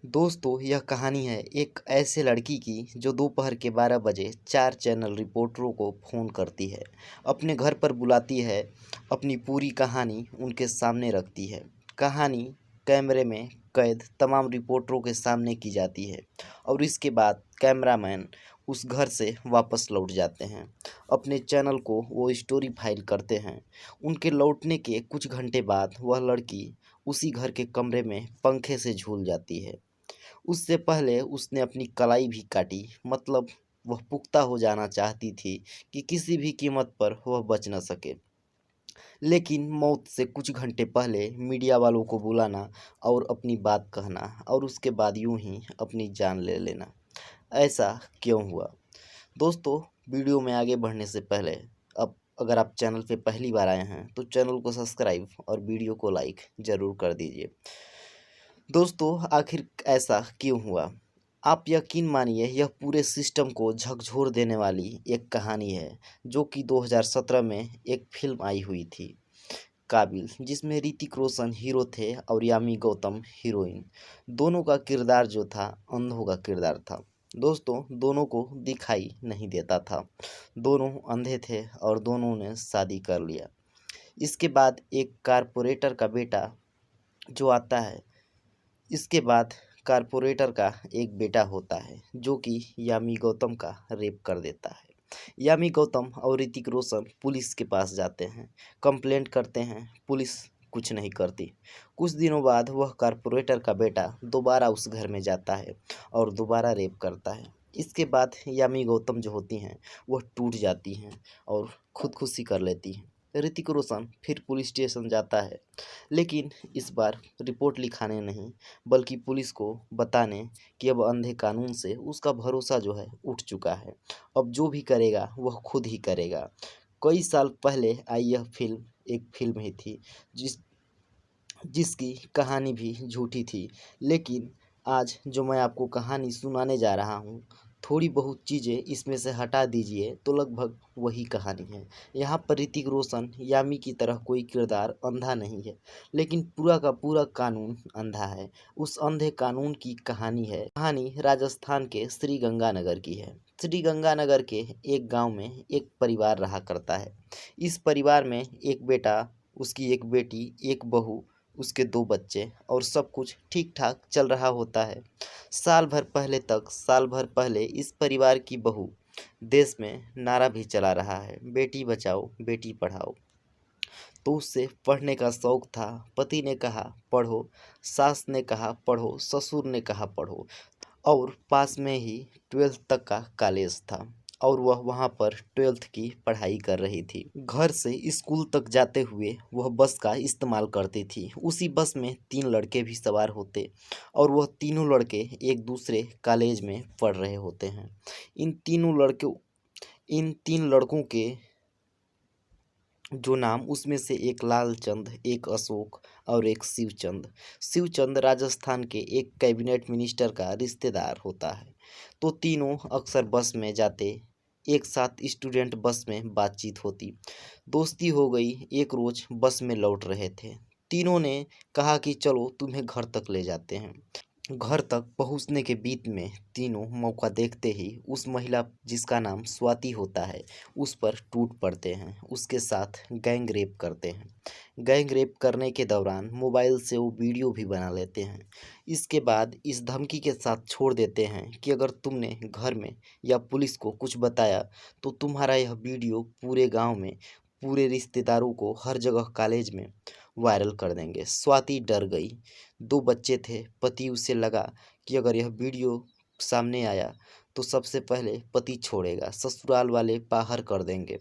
दोस्तों, यह कहानी है एक ऐसे लड़की की जो दोपहर के 12 बजे 4 चैनल रिपोर्टरों को फ़ोन करती है, अपने घर पर बुलाती है, अपनी पूरी कहानी उनके सामने रखती है। कहानी कैमरे में कैद तमाम रिपोर्टरों के सामने की जाती है और इसके बाद कैमरामैन उस घर से वापस लौट जाते हैं। अपने चैनल को वो स्टोरी फाइल करते हैं। उनके लौटने के कुछ घंटे बाद वह लड़की उसी घर के कमरे में पंखे से झूल जाती है। उससे पहले उसने अपनी कलाई भी काटी, मतलब वह पुख्ता हो जाना चाहती थी कि किसी भी कीमत पर वह बच न सके। लेकिन मौत से कुछ घंटे पहले मीडिया वालों को बुलाना और अपनी बात कहना और उसके बाद यूं ही अपनी जान ले लेना, ऐसा क्यों हुआ? दोस्तों, वीडियो में आगे बढ़ने से पहले अब अगर आप चैनल पे पहली बार आए हैं तो चैनल को सब्सक्राइब और वीडियो को लाइक ज़रूर कर दीजिए। दोस्तों, आखिर ऐसा क्यों हुआ? आप यकीन मानिए, यह पूरे सिस्टम को झकझोर देने वाली एक कहानी है जो कि 2017 में एक फिल्म आई हुई थी, काबिल, जिसमें ऋतिक रोशन हीरो थे और यामी गौतम हीरोइन। दोनों का किरदार जो था अंधों का किरदार था। दोस्तों, दोनों को दिखाई नहीं देता था, दोनों अंधे थे और दोनों ने शादी कर लिया। इसके बाद एक कारपोरेटर का बेटा जो आता है, इसके बाद कारपोरेटर का एक बेटा होता है जो कि यामी गौतम का रेप कर देता है। यामी गौतम और ऋतिक रोशन पुलिस के पास जाते हैं, कंप्लेंट करते हैं, पुलिस कुछ नहीं करती। कुछ दिनों बाद वह कारपोरेटर का बेटा दोबारा उस घर में जाता है और दोबारा रेप करता है। इसके बाद यामी गौतम जो होती हैं वह टूट जाती हैं और खुदकुशी कर लेती हैं। ऋतिक रोशन फिर पुलिस स्टेशन जाता है, लेकिन इस बार रिपोर्ट लिखाने नहीं बल्कि पुलिस को बताने कि अब अंधे कानून से उसका भरोसा जो है उठ चुका है। अब जो भी करेगा वह खुद ही करेगा। कई साल पहले आई यह फिल्म एक फिल्म ही थी जिसकी कहानी भी झूठी थी, लेकिन आज जो मैं आपको कहानी सुनाने जा रहा हूँ, थोड़ी बहुत चीज़ें इसमें से हटा दीजिए तो लगभग वही कहानी है। यहाँ पर ऋतिक रोशन यामी की तरह कोई किरदार अंधा नहीं है, लेकिन पूरा का पूरा कानून अंधा है। उस अंधे कानून की कहानी है। कहानी राजस्थान के श्री गंगानगर की है। श्री गंगानगर के एक गांव में एक परिवार रहा करता है। इस परिवार में एक बेटा, उसकी एक बेटी, एक बहू, उसके 2 बच्चे और सब कुछ ठीक-ठाक चल रहा होता है। साल भर पहले इस परिवार की बहू देश में नारा भी चला रहा है, बेटी बचाओ, बेटी पढ़ाओ। तो उसे पढ़ने का शौक था। पति ने कहा पढ़ो, सास ने कहा पढ़ो, ससुर ने कहा पढ़ो और पास में ही 12th तक का कॉलेज था और वह वहाँ पर 12th की पढ़ाई कर रही थी। घर से स्कूल तक जाते हुए वह बस का इस्तेमाल करती थी। उसी बस में 3 लड़के भी सवार होते और वह तीनों लड़के एक दूसरे कॉलेज में पढ़ रहे होते हैं। इन 3 लड़कों के जो नाम, उसमें से एक लालचंद, एक अशोक और एक शिवचंद। शिवचंद राजस्थान के एक कैबिनेट मिनिस्टर का रिश्तेदार होता है। तो तीनों अक्सर बस में जाते, एक साथ स्टूडेंट बस में बातचीत होती, दोस्ती हो गई। एक रोज बस में लौट रहे थे, तीनों ने कहा कि चलो तुम्हें घर तक ले जाते हैं। घर तक पहुंचने के बीच में तीनों मौका देखते ही उस महिला जिसका नाम स्वाति होता है उस पर टूट पड़ते हैं, उसके साथ गैंग रेप करते हैं। गैंग रेप करने के दौरान मोबाइल से वो वीडियो भी बना लेते हैं। इसके बाद इस धमकी के साथ छोड़ देते हैं कि अगर तुमने घर में या पुलिस को कुछ बताया तो तुम्हारा यह वीडियो पूरे गांव में, पूरे रिश्तेदारों को, हर जगह कॉलेज में वायरल कर देंगे। स्वाति डर गई। 2 बच्चे थे। पति, उसे लगा कि अगर यह वीडियो सामने आया तो सबसे पहले पति छोड़ेगा, ससुराल वाले बाहर कर देंगे,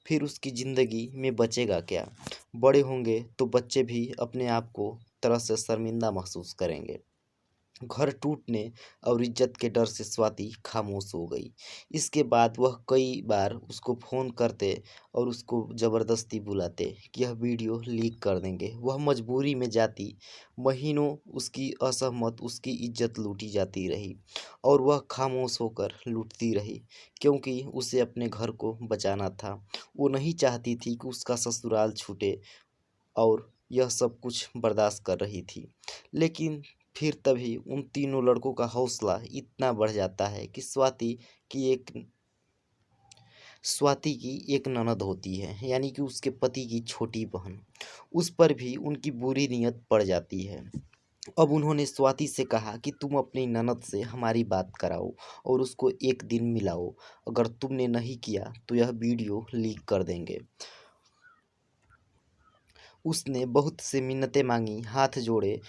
फिर उसकी ज़िंदगी में बचेगा क्या? बड़े होंगे तो बच्चे भी अपने आप को तरह से शर्मिंदा महसूस करेंगे। घर टूटने और इज्जत के डर से स्वाति खामोश हो गई। इसके बाद वह कई बार उसको फ़ोन करते और उसको ज़बरदस्ती बुलाते कि यह वीडियो लीक कर देंगे। वह मजबूरी में जाती। महीनों उसकी असहमत, उसकी इज्जत लूटी जाती रही और वह खामोश होकर लूटती रही, क्योंकि उसे अपने घर को बचाना था। वो नहीं चाहती थी कि उसका ससुराल छूटे और यह सब कुछ बर्दाश्त कर रही थी। लेकिन फिर तभी उन तीनों लड़कों का हौसला इतना बढ़ जाता है कि स्वाति की एक ननद होती है, यानी कि उसके पति की छोटी बहन। उस पर भी उनकी बुरी नीयत पड़ जाती है। अब उन्होंने स्वाति से कहा कि तुम अपनी ननद से हमारी बात कराओ और उसको एक दिन मिलाओ। अगर तुमने नहीं किया तो यह वीडियो लीक कर देंगे। उसने बहुत से मिन्नतें मांगी, हाथ जोड़े,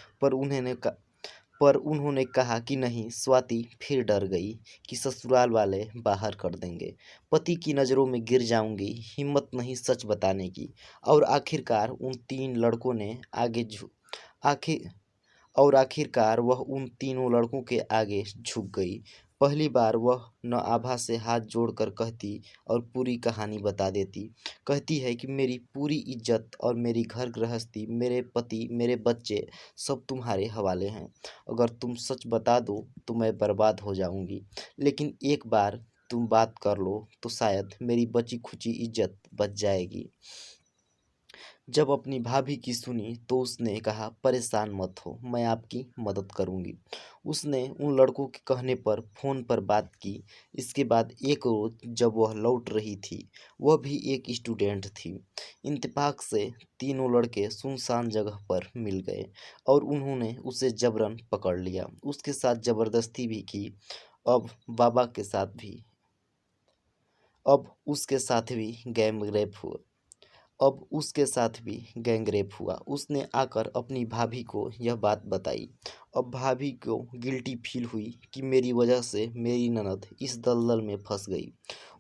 पर उन्होंने कहा कि नहीं। स्वाति फिर डर गई कि ससुराल वाले बाहर कर देंगे, पति की नज़रों में गिर जाऊंगी, हिम्मत नहीं सच बताने की। और आखिरकार उन तीन लड़कों ने आखिर और आखिरकार वह उन तीनों लड़कों के आगे झुक गई। पहली बार वह न आभा से हाथ जोड़कर कहती और पूरी कहानी बता देती। कहती है कि मेरी पूरी इज्जत और मेरी घर गृहस्थी, मेरे पति, मेरे बच्चे सब तुम्हारे हवाले हैं। अगर तुम सच बता दो तो मैं बर्बाद हो जाऊंगी, लेकिन एक बार तुम बात कर लो तो शायद मेरी बची खुची इज्जत बच जाएगी। जब अपनी भाभी की सुनी तो उसने कहा, परेशान मत हो, मैं आपकी मदद करूंगी। उसने उन लड़कों के कहने पर फ़ोन पर बात की। इसके बाद एक रोज़ जब वह लौट रही थी, वह भी एक स्टूडेंट थी, इत्तेफाक से तीनों लड़के सुनसान जगह पर मिल गए और उन्होंने उसे जबरन पकड़ लिया। उसके साथ ज़बरदस्ती भी की। अब बाबा के साथ भी अब उसके साथ भी गैंग रेप हुआ अब उसके साथ भी गैंगरेप हुआ। उसने आकर अपनी भाभी को यह बात बताई। अब भाभी को गिल्टी फील हुई कि मेरी वजह से मेरी ननद इस दलदल में फंस गई।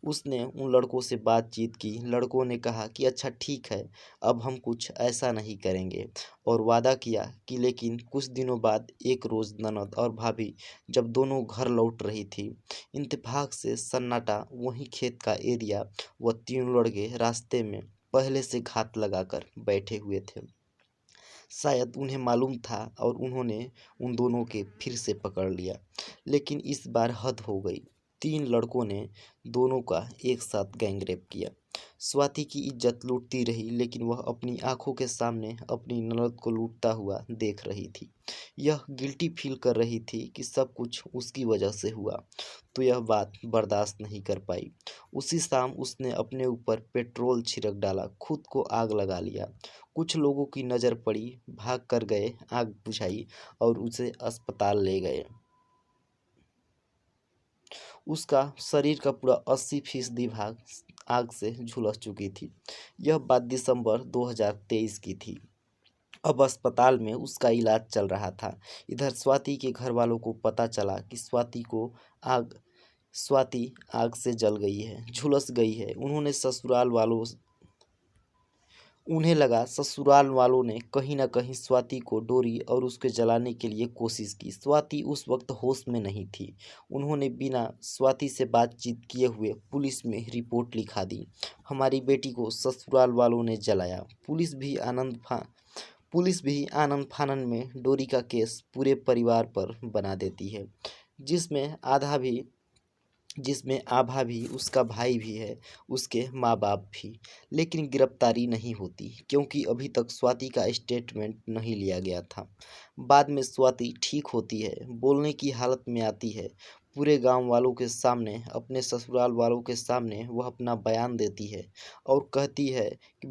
उसने उन लड़कों से बातचीत की। लड़कों ने कहा कि अच्छा ठीक है, अब हम कुछ ऐसा नहीं करेंगे, और वादा किया कि लेकिन कुछ दिनों बाद एक रोज़ ननद और भाभी जब दोनों घर लौट रही थी, इत्तेफाक से सन्नाटा, वहीं खेत का एरिया, वह तीनों लड़के रास्ते में पहले से घात लगाकर बैठे हुए थे। शायद उन्हें मालूम था और उन्होंने उन दोनों के फिर से पकड़ लिया। लेकिन इस बार हद हो गई। तीन लड़कों ने दोनों का एक साथ गैंगरेप किया। स्वाति की इज्जत लूटती रही, लेकिन वह अपनी आंखों के सामने अपनी ननद को लूटता हुआ देख रही थी। यह गिल्टी फील कर रही थी कि सब कुछ उसकी वजह से हुआ, तो यह बात बर्दाश्त नहीं कर पाई। उसी शाम उसने अपने ऊपर पेट्रोल छिड़क डाला, खुद को आग लगा लिया। कुछ लोगों की नज़र पड़ी, भाग कर गए, आग बुझाई और उसे अस्पताल ले गए। उसका शरीर का पूरा 80% भाग आग से झुलस चुकी थी। यह बात दिसंबर 2023 की थी। अब अस्पताल में उसका इलाज चल रहा था। इधर स्वाति के घर वालों को पता चला कि स्वाति आग से जल गई है, झुलस गई है। उन्हें लगा ससुराल वालों ने कहीं न कहीं स्वाति को डोरी और उसके जलाने के लिए कोशिश की। स्वाति उस वक्त होश में नहीं थी। उन्होंने बिना स्वाति से बातचीत किए हुए पुलिस में रिपोर्ट लिखा दी। हमारी बेटी को ससुराल वालों ने जलाया। पुलिस भी आनन फानन में डोरी का केस पूरे परिवार पर बना देती है, जिसमें आभा भी, उसका भाई भी है, उसके माँ बाप भी। लेकिन गिरफ्तारी नहीं होती क्योंकि अभी तक स्वाति का स्टेटमेंट नहीं लिया गया था। बाद में स्वाति ठीक होती है, बोलने की हालत में आती है। पूरे गांव वालों के सामने, अपने ससुराल वालों के सामने वह अपना बयान देती है और कहती है कि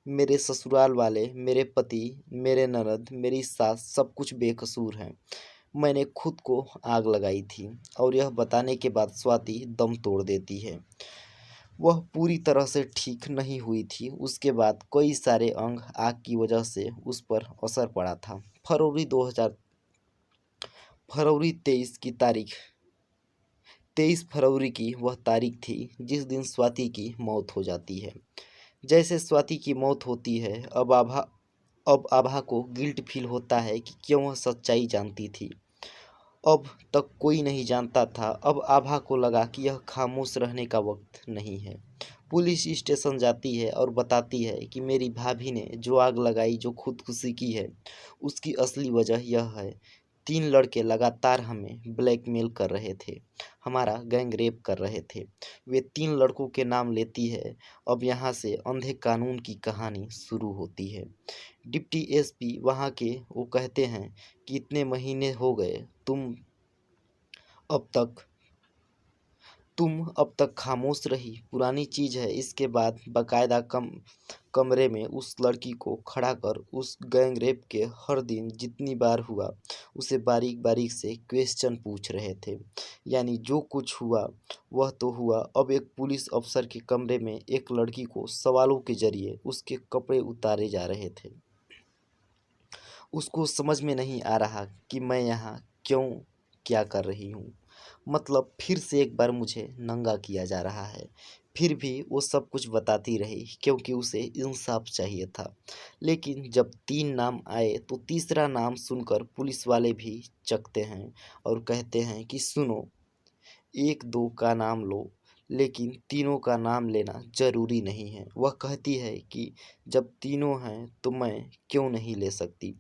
मेरे ससुराल वाले, मेरे पति, मेरे ननद, मेरी सास सब कुछ बेकसूर हैं। मैंने खुद को आग लगाई थी। और यह बताने के बाद स्वाति दम तोड़ देती है। वह पूरी तरह से ठीक नहीं हुई थी। उसके बाद कई सारे अंग आग की वजह से उस पर असर पड़ा था। फरवरी 23 फरवरी की वह तारीख थी जिस दिन स्वाति की मौत हो जाती है। जैसे स्वाति की मौत होती है, अब आभा को गिल्ट फील होता है कि क्यों वह सच्चाई जानती थी। अब तक कोई नहीं जानता था। अब आभा को लगा कि यह खामोश रहने का वक्त नहीं है। पुलिस स्टेशन जाती है और बताती है कि मेरी भाभी ने जो आग लगाई, जो खुदकुशी की है, उसकी असली वजह यह है 3 लड़के लगातार हमें ब्लैकमेल कर रहे थे, हमारा गैंग रेप कर रहे थे। वे 3 लड़कों के नाम लेती है। अब यहाँ से अंधे कानून की कहानी शुरू होती है। डिप्टी एसपी वहाँ के वो कहते हैं कि इतने महीने हो गए, अब तक तुम अब तक खामोश रही। पुरानी चीज़ है। इसके बाद बाकायदा कमरे में उस लड़की को खड़ा कर उस गैंग रेप के हर दिन जितनी बार हुआ उसे बारीक बारीक से क्वेश्चन पूछ रहे थे। यानी जो कुछ हुआ वह तो हुआ। अब एक पुलिस अफसर के कमरे में एक लड़की को सवालों के जरिए उसके कपड़े उतारे जा रहे थे। उसको समझ में नहीं आ रहा कि मैं यहाँ क्यों क्या कर रही हूँ। मतलब फिर से एक बार मुझे नंगा किया जा रहा है। फिर भी वो सब कुछ बताती रही क्योंकि उसे इंसाफ चाहिए था। लेकिन जब 3 नाम आए तो तीसरा नाम सुनकर पुलिस वाले भी चकते हैं और कहते हैं कि सुनो, 1-2 का नाम लो, लेकिन तीनों का नाम लेना ज़रूरी नहीं है। वह कहती है कि जब तीनों हैं तो मैं क्यों नहीं ले सकती।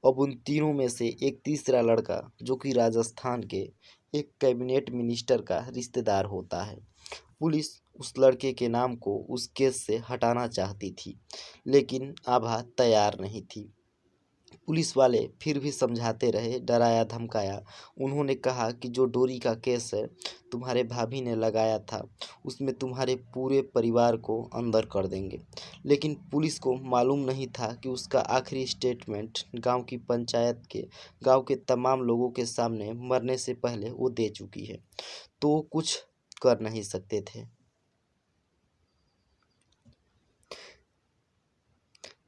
अब उन तीनों में से एक तीसरा लड़का जो कि राजस्थान के एक कैबिनेट मिनिस्टर का रिश्तेदार होता है। पुलिस उस लड़के के नाम को उस केस से हटाना चाहती थी, लेकिन आभा तैयार नहीं थी। पुलिस वाले फिर भी समझाते रहे, डराया धमकाया। उन्होंने कहा कि जो डोरी का केस है तुम्हारे भाभी ने लगाया था उसमें तुम्हारे पूरे परिवार को अंदर कर देंगे। लेकिन पुलिस को मालूम नहीं था कि उसका आखिरी स्टेटमेंट गांव के तमाम लोगों के सामने मरने से पहले वो दे चुकी है, तो कुछ कर नहीं सकते थे।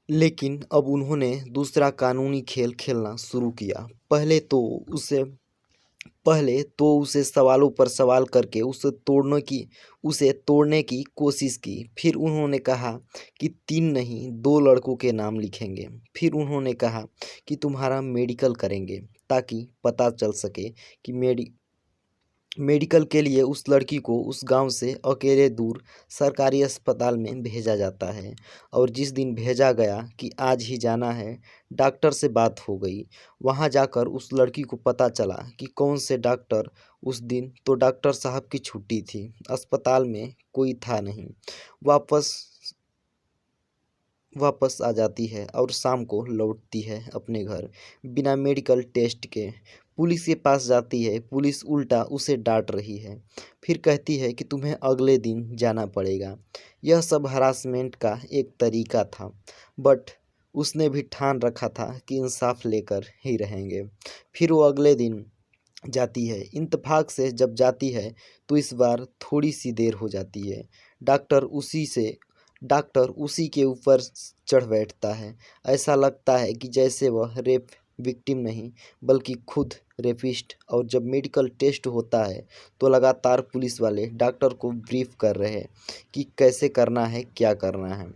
लेकिन अब उन्होंने दूसरा कानूनी खेल खेलना शुरू किया। पहले तो उसे सवालों पर सवाल करके उसे तोड़ने की कोशिश की। फिर उन्होंने कहा कि 3 नहीं 2 लड़कों के नाम लिखेंगे। फिर उन्होंने कहा कि तुम्हारा मेडिकल करेंगे ताकि पता चल सके कि मेडिकल के लिए उस लड़की को उस गांव से अकेले दूर सरकारी अस्पताल में भेजा जाता है। और जिस दिन भेजा गया कि आज ही जाना है, डॉक्टर से बात हो गई। वहां जाकर उस लड़की को पता चला कि कौन से डॉक्टर। उस दिन तो डॉक्टर साहब की छुट्टी थी, अस्पताल में कोई था नहीं। वापस वापस आ जाती है और शाम को लौटती है अपने घर बिना मेडिकल टेस्ट के। पुलिस के पास जाती है। पुलिस उल्टा उसे डांट रही है। फिर कहती है कि तुम्हें अगले दिन जाना पड़ेगा। यह सब हरासमेंट का एक तरीका था, बट उसने भी ठान रखा था कि इंसाफ लेकर ही रहेंगे। फिर वो अगले दिन जाती है। इत्तेफाक से जब जाती है तो इस बार थोड़ी सी देर हो जाती है। डॉक्टर उसी के ऊपर चढ़ बैठता है। ऐसा लगता है कि जैसे वह रेप विक्टिम नहीं बल्कि खुद रेपिस्ट। और जब मेडिकल टेस्ट होता है तो लगातार पुलिस वाले डॉक्टर को ब्रीफ कर रहे हैं कि कैसे करना है, क्या करना है।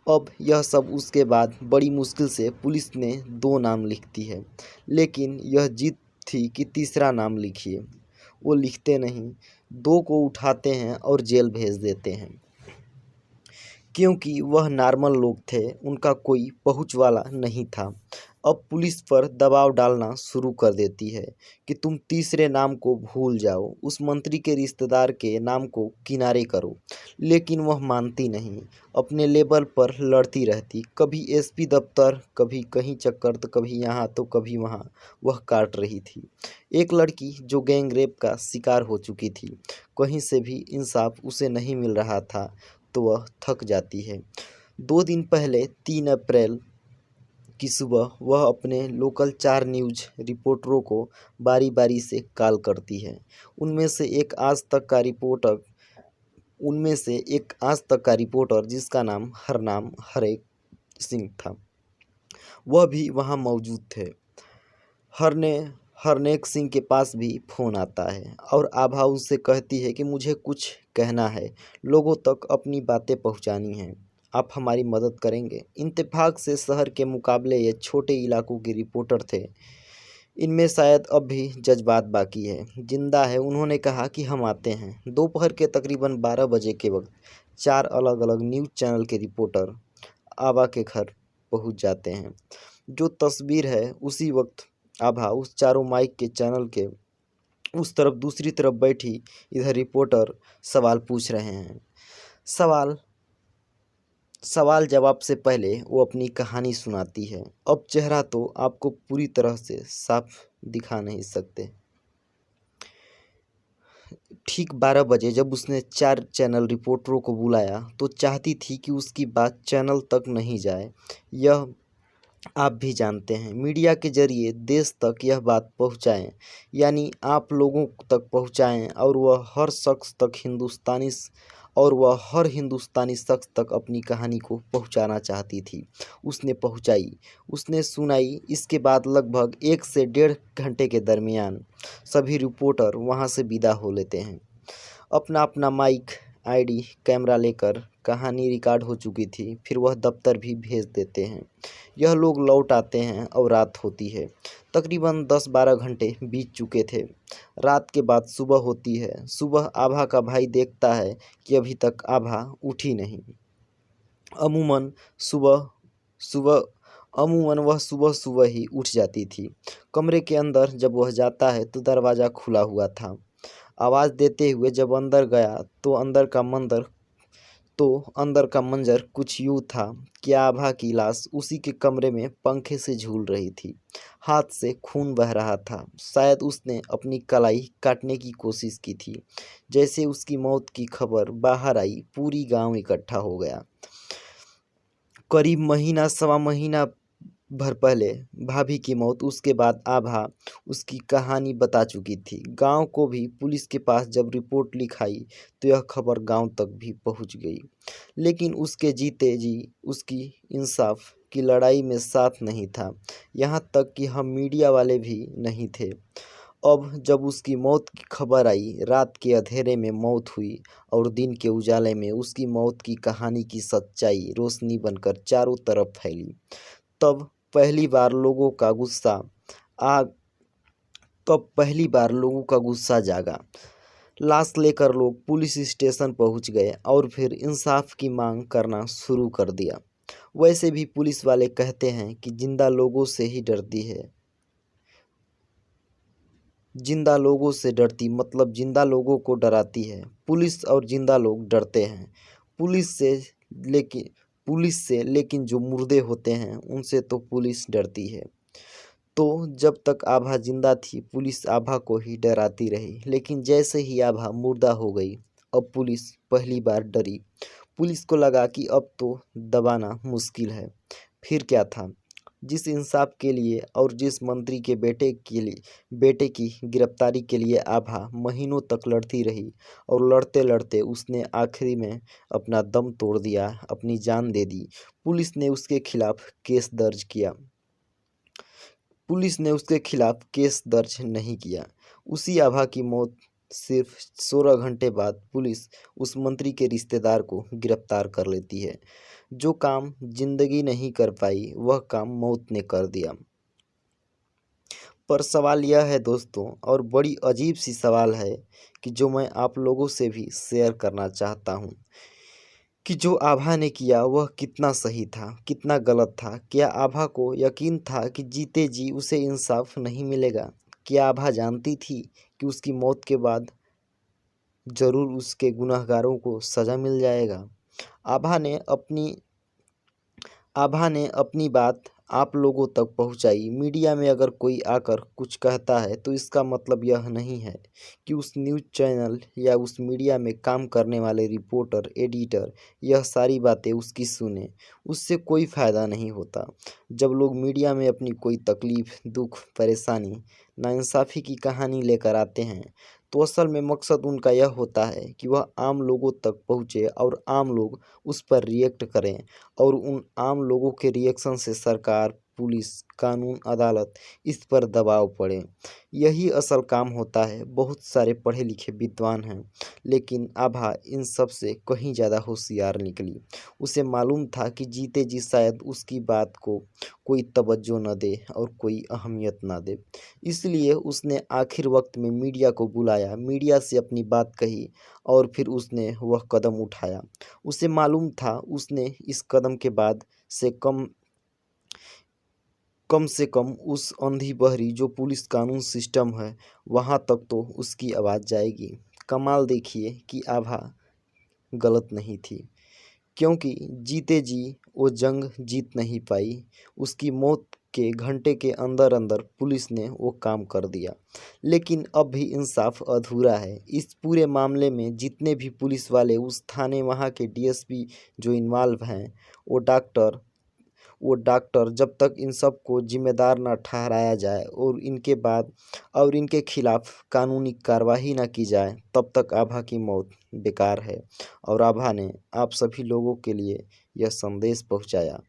अब यह सब उसके बाद बड़ी मुश्किल से पुलिस ने 2 नाम लिखती है, लेकिन यह जिद थी कि तीसरा नाम लिखिए। वो लिखते नहीं, 2 को उठाते हैं और जेल भेज देते हैं। क्योंकि वह नॉर्मल लोग थे, उनका कोई पहुंच वाला नहीं था। अब पुलिस पर दबाव डालना शुरू कर देती है कि तुम तीसरे नाम को भूल जाओ, उस मंत्री के रिश्तेदार के नाम को किनारे करो। लेकिन वह मानती नहीं, अपने लेवल पर लड़ती रहती। कभी एसपी दफ्तर, कभी कहीं चक्कर, तो कभी यहाँ तो कभी वहाँ वह काट रही थी। एक लड़की जो गैंग रेप का शिकार हो चुकी थी, कहीं से भी इंसाफ उसे नहीं मिल रहा था तो वह थक जाती है। 2 दिन पहले 3 अप्रैल की सुबह वह अपने लोकल 4 न्यूज़ रिपोर्टरों को बारी बारी से कॉल करती है। उनमें से एक आज तक का रिपोर्टर जिसका नाम हरनाम हरेक सिंह था, वह भी वहां मौजूद थे। हरने हरनेक सिंह के पास भी फ़ोन आता है और आभा उससे कहती है कि मुझे कुछ कहना है, लोगों तक अपनी बातें पहुंचानी हैं, आप हमारी मदद करेंगे। इत्तेफाक से शहर के मुकाबले ये छोटे इलाकों के रिपोर्टर थे, इनमें शायद अब भी जज्बात बाकी है, जिंदा है। उन्होंने कहा कि हम आते हैं। दोपहर के तकरीबन 12 बजे के वक्त 4 अलग अलग न्यूज़ चैनल के रिपोर्टर आभा के घर पहुंच जाते हैं। जो तस्वीर है उसी वक्त आभा उस चारों माइक के चैनल के उस तरफ दूसरी तरफ बैठी इधर रिपोर्टर सवाल पूछ रहे हैं। सवाल सवाल जवाब से पहले वो अपनी कहानी सुनाती है। अब चेहरा तो आपको पूरी तरह से साफ दिखा नहीं सकते। ठीक 12 बजे जब उसने 4 चैनल रिपोर्टरों को बुलाया तो चाहती थी कि उसकी बात चैनल तक नहीं जाए। यह आप भी जानते हैं, मीडिया के जरिए देश तक यह बात पहुंचाएं, यानी आप लोगों तक पहुंचाएं, और वह हर हिंदुस्तानी शख्स तक अपनी कहानी को पहुंचाना चाहती थी। उसने पहुंचाई, उसने सुनाई। इसके बाद लगभग 1 से 1.5 घंटे के दरमियान सभी रिपोर्टर वहां से विदा हो लेते हैं। अपना अपना माइक, आईडी, कैमरा लेकर। कहानी रिकॉर्ड हो चुकी थी, फिर वह दफ्तर भी भेज देते हैं। यह लोग लौट आते हैं और रात होती है। तकरीबन 10-12 घंटे बीत चुके थे। रात के बाद सुबह होती है। सुबह आभा का भाई देखता है कि अभी तक आभा उठी नहीं। अमूमन सुबह सुबह अमूमन वह सुबह सुबह ही उठ जाती थी। कमरे के अंदर जब वह जाता है तो दरवाज़ा खुला हुआ था। आवाज़ देते हुए जब अंदर गया तो अंदर का मंजर कुछ यूँ था कि आभा की लाश उसी के कमरे में पंखे से झूल रही थी। हाथ से खून बह रहा था। शायद उसने अपनी कलाई काटने की कोशिश की थी। जैसे उसकी मौत की खबर बाहर आई, पूरी गांव इकट्ठा हो गया। करीब महीना सवा महीना भर पहले भाभी की मौत, उसके बाद आभा उसकी कहानी बता चुकी थी। गांव को भी पुलिस के पास जब रिपोर्ट लिखाई तो यह खबर गांव तक भी पहुंच गई। लेकिन उसके जीते जी उसकी इंसाफ की लड़ाई में साथ नहीं था। यहाँ तक कि हम मीडिया वाले भी नहीं थे। अब जब उसकी मौत की खबर आई, रात के अंधेरे में मौत हुई और दिन के उजाले में उसकी मौत की कहानी की सच्चाई रोशनी बनकर चारों तरफ फैली, तब पहली बार लोगों का गुस्सा आ तब पहली बार लोगों का गुस्सा जागा। लाश लेकर लोग पुलिस स्टेशन पहुंच गए और फिर इंसाफ की मांग करना शुरू कर दिया। वैसे भी पुलिस वाले कहते हैं कि जिंदा लोगों से ही डरती है। जिंदा लोगों से डरती मतलब जिंदा लोगों को डराती है। पुलिस और जिंदा लोग डरते हैं पुलिस से, लेकिन जो मुर्दे होते हैं उनसे तो पुलिस डरती है। तो जब तक आभा जिंदा थी पुलिस आभा को ही डराती रही, लेकिन जैसे ही आभा मुर्दा हो गई, अब पुलिस पहली बार डरी। पुलिस को लगा कि अब तो दबाना मुश्किल है। फिर क्या था? जिस इंसाफ के लिए और जिस मंत्री के बेटे की गिरफ्तारी के लिए आभा महीनों तक लड़ती रही, और लड़ते लड़ते उसने आखिरी में अपना दम तोड़ दिया, अपनी जान दे दी। पुलिस ने उसके खिलाफ केस दर्ज नहीं किया। उसी आभा की मौत सिर्फ 16 घंटे बाद पुलिस उस मंत्री के रिश्तेदार को गिरफ्तार कर लेती है। जो काम जिंदगी नहीं कर पाई वह काम मौत ने कर दिया। पर सवाल यह है दोस्तों, और बड़ी अजीब सी सवाल है कि जो मैं आप लोगों से भी शेयर करना चाहता हूँ, कि जो आभा ने किया वह कितना सही था, कितना गलत था। क्या आभा को यकीन था कि जीते जी उसे इंसाफ नहीं मिलेगा? क्या आभा जानती थी कि उसकी मौत के बाद ज़रूर उसके गुनहगारों को सज़ा मिल जाएगा? आभा ने अपनी बात आप लोगों तक पहुंचाई। मीडिया में अगर कोई आकर कुछ कहता है तो इसका मतलब यह नहीं है कि उस न्यूज़ चैनल या उस मीडिया में काम करने वाले रिपोर्टर, एडिटर यह सारी बातें उसकी सुने। उससे कोई फ़ायदा नहीं होता। जब लोग मीडिया में अपनी कोई तकलीफ़, दुख, परेशानी, नाइंसाफ़ी की कहानी लेकर आते हैं तो असल में मकसद उनका यह होता है कि वह आम लोगों तक पहुँचे और आम लोग उस पर रिएक्ट करें, और उन आम लोगों के रिएक्शन से सरकार, पुलिस, कानून, अदालत इस पर दबाव पड़े। यही असल काम होता है। बहुत सारे पढ़े लिखे विद्वान हैं, लेकिन आभा इन सब से कहीं ज़्यादा होशियार निकली। उसे मालूम था कि जीते जी शायद उसकी बात को कोई तवज्जो न दे और कोई अहमियत ना दे। इसलिए उसने आखिर वक्त में मीडिया को बुलाया, मीडिया से अपनी बात कही और फिर उसने वह कदम उठाया। उसे मालूम था उसने इस कदम के बाद से कम से कम उस अंधी बहरी जो पुलिस कानून सिस्टम है वहाँ तक तो उसकी आवाज़ जाएगी। कमाल देखिए कि आभा गलत नहीं थी, क्योंकि जीते जी वो जंग जीत नहीं पाई। उसकी मौत के घंटे के अंदर अंदर पुलिस ने वो काम कर दिया। लेकिन अब भी इंसाफ अधूरा है। इस पूरे मामले में जितने भी पुलिस वाले, उस थाने, वहाँ के डीएसपी जो इन्वॉल्व हैं, वो डॉक्टर जब तक इन सब को जिम्मेदार न ठहराया जाए और इनके खिलाफ कानूनी कार्रवाई न की जाए, तब तक आभा की मौत बेकार है। और आभा ने आप सभी लोगों के लिए यह संदेश पहुंचाया